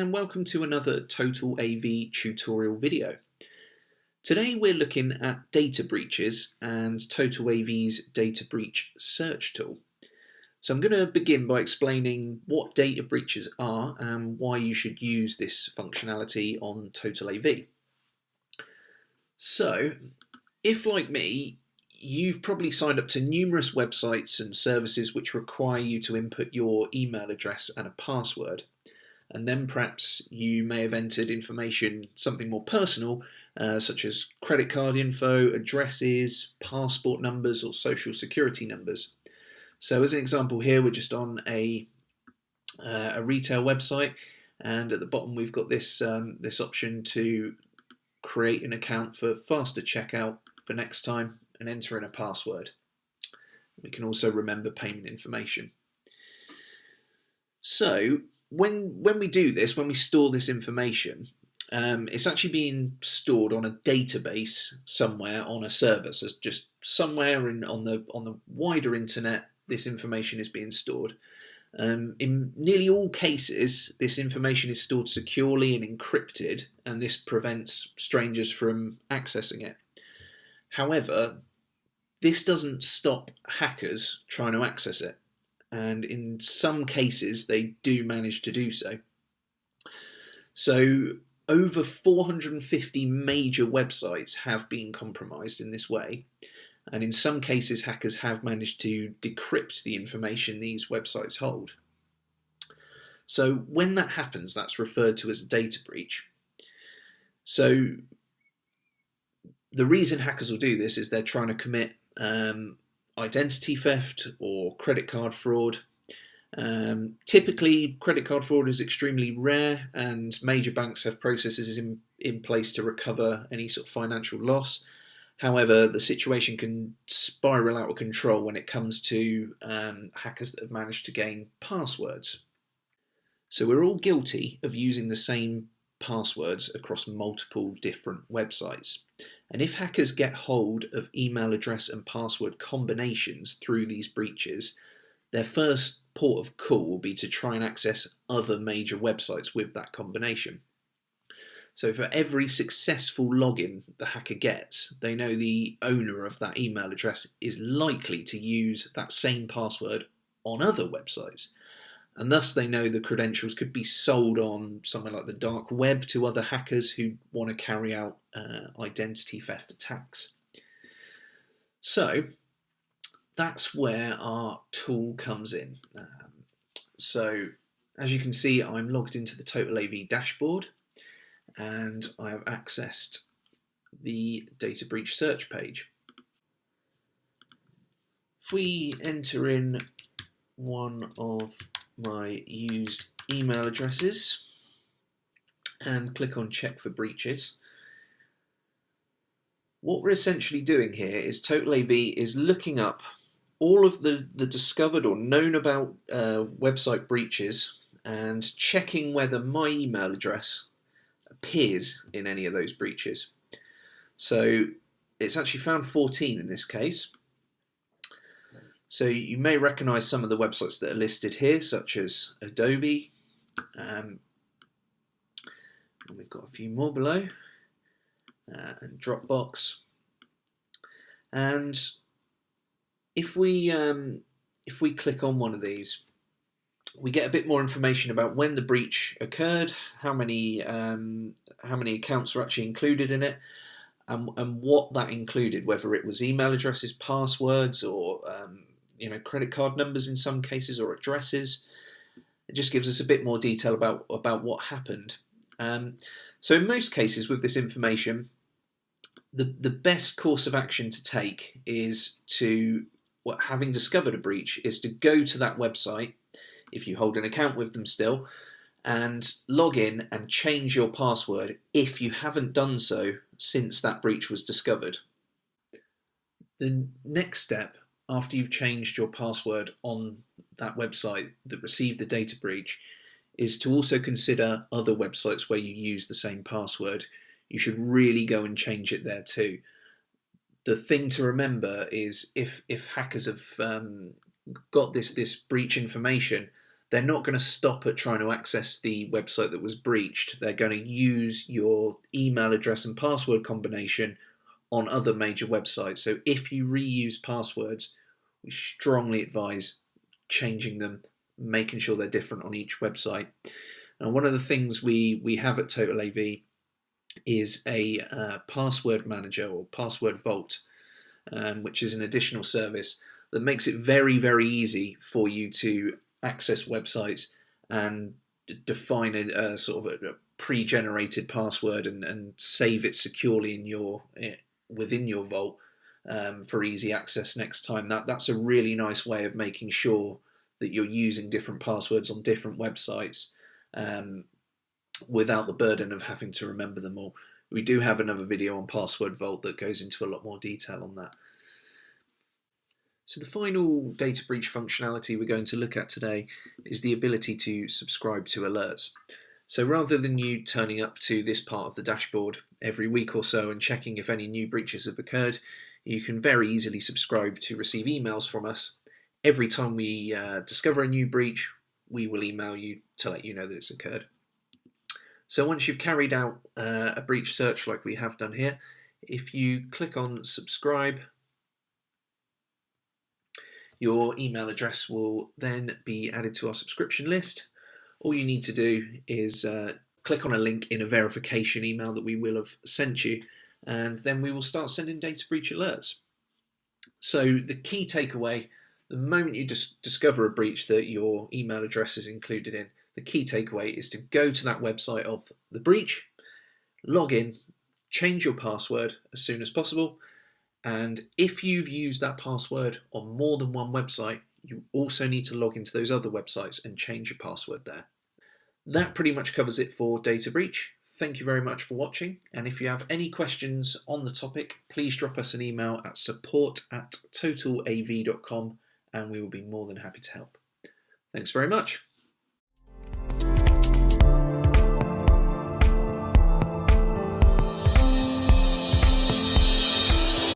and welcome to another TotalAV tutorial video. Today we're looking at data breaches and TotalAV's Data Breach Search tool. So I'm going to begin by explaining what data breaches are and why you should use this functionality on TotalAV. So, if like me, you've probably signed up to numerous websites and services which require you to input your email address and a password. And then perhaps you may have entered information, something more personal, such as credit card info, addresses, passport numbers, or social security numbers. So as an example here, we're just on a retail website, and at the bottom we've got this, this option to create an account for faster checkout for next time and enter in a password. We can also remember payment information. So when we do this, when we store this information, it's actually being stored on a database somewhere on a server. So just somewhere on the wider internet, this information is being stored. In nearly all cases, this information is stored securely and encrypted, and this prevents strangers from accessing it. However, this doesn't stop hackers trying to access it, and in some cases they do manage to do so. So over 450 major websites have been compromised in this way, and in some cases hackers have managed to decrypt the information these websites hold. So when that happens, that's referred to as a data breach. So the reason hackers will do this is they're trying to commit identity theft or credit card fraud. Typically, credit card fraud is extremely rare, and major banks have processes in place to recover any sort of financial loss. However, the situation can spiral out of control when it comes to hackers that have managed to gain passwords. So we're all guilty of using the same passwords across multiple different websites. And if hackers get hold of email address and password combinations through these breaches, their first port of call will be to try and access other major websites with that combination. So for every successful login the hacker gets, they know the owner of that email address is likely to use that same password on other websites. And thus they know the credentials could be sold on somewhere like the dark web to other hackers who want to carry out identity theft attacks. So that's where our tool comes in. So as you can see, I'm logged into the TotalAV dashboard, and I have accessed the data breach search page. If we enter in one of my used email addresses and click on check for breaches, what we're essentially doing here is TotalAV is looking up all of the discovered or known about website breaches and checking whether my email address appears in any of those breaches. So it's actually found 14 in this case. So you may recognize some of the websites that are listed here, such as Adobe, and we've got a few more below, and Dropbox. And if we click on one of these, we get a bit more information about when the breach occurred, how many accounts were actually included in it, and what that included, whether it was email addresses, passwords, or credit card numbers in some cases, or addresses. It just gives us a bit more detail about what happened. So in most cases with this information, the best course of action to take is having discovered a breach, is to go to that website, if you hold an account with them still, and log in and change your password if you haven't done so since that breach was discovered. The next step, after you've changed your password on that website that received the data breach, is to also consider other websites where you use the same password. You should really go and change it there too. The thing to remember is if hackers have got this breach information, they're not going to stop at trying to access the website that was breached. They're going to use your email address and password combination on other major websites. So if you reuse passwords, we strongly advise changing them, making sure they're different on each website. And one of the things we have at TotalAV is a password manager or password vault, which is an additional service that makes it very, very easy for you to access websites and define a sort of a pre-generated password and save it securely within your vault for easy access next time. That's a really nice way of making sure that you're using different passwords on different websites without the burden of having to remember them all. We do have another video on Password Vault that goes into a lot more detail on that. So the final data breach functionality we're going to look at today is the ability to subscribe to alerts. So rather than you turning up to this part of the dashboard every week or so and checking if any new breaches have occurred, you can very easily subscribe to receive emails from us. Every time we discover a new breach, we will email you to let you know that it's occurred. So once you've carried out a breach search like we have done here, if you click on subscribe, your email address will then be added to our subscription list. All you need to do is click on a link in a verification email that we will have sent you, and then we will start sending data breach alerts. So the key takeaway, the moment you discover a breach that your email address is included in, the key takeaway is to go to that website of the breach, log in, change your password as soon as possible, and if you've used that password on more than one website, you also need to log into those other websites and change your password there. That pretty much covers it for data breach. Thank you very much for watching, and if you have any questions on the topic, please drop us an email at support@totalav.com and we will be more than happy to help. Thanks very much.